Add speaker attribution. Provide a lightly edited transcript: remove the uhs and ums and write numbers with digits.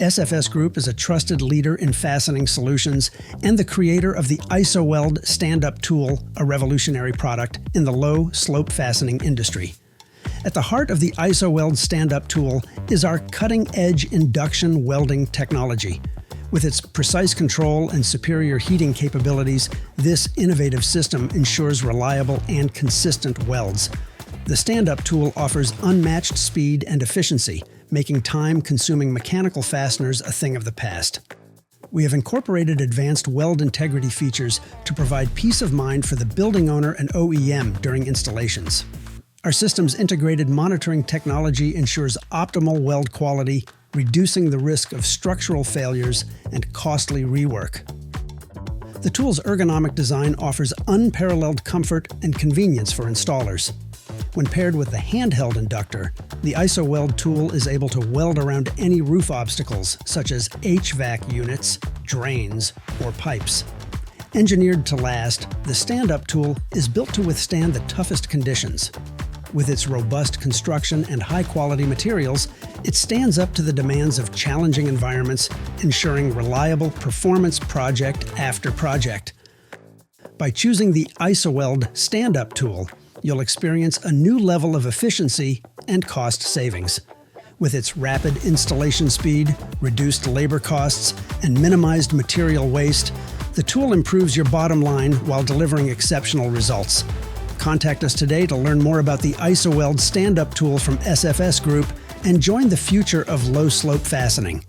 Speaker 1: SFS Group is a trusted leader in fastening solutions and the creator of the isoweld stand-up tool, a revolutionary product in the low-slope fastening industry. At the heart of the isoweld stand-up tool is our cutting-edge induction welding technology. With its precise control and superior heating capabilities, this innovative system ensures reliable and consistent welds. The stand-up tool offers unmatched speed and efficiency, making time-consuming mechanical fasteners a thing of the past. We have incorporated advanced weld integrity features to provide peace of mind for the building owner and OEM during installations. Our system's integrated monitoring technology ensures optimal weld quality, reducing the risk of structural failures and costly rework. The tool's ergonomic design offers unparalleled comfort and convenience for installers. When paired with the handheld inductor, the isoweld tool is able to weld around any roof obstacles, such as HVAC units, drains, or pipes. Engineered to last, the stand-up tool is built to withstand the toughest conditions. With its robust construction and high-quality materials, it stands up to the demands of challenging environments, ensuring reliable performance project after project. By choosing the isoweld stand-up tool, you'll experience a new level of efficiency and cost savings. With its rapid installation speed, reduced labor costs, and minimized material waste, the tool improves your bottom line while delivering exceptional results. Contact us today to learn more about the isoweld stand-up tool from SFS Group and join the future of low-slope fastening.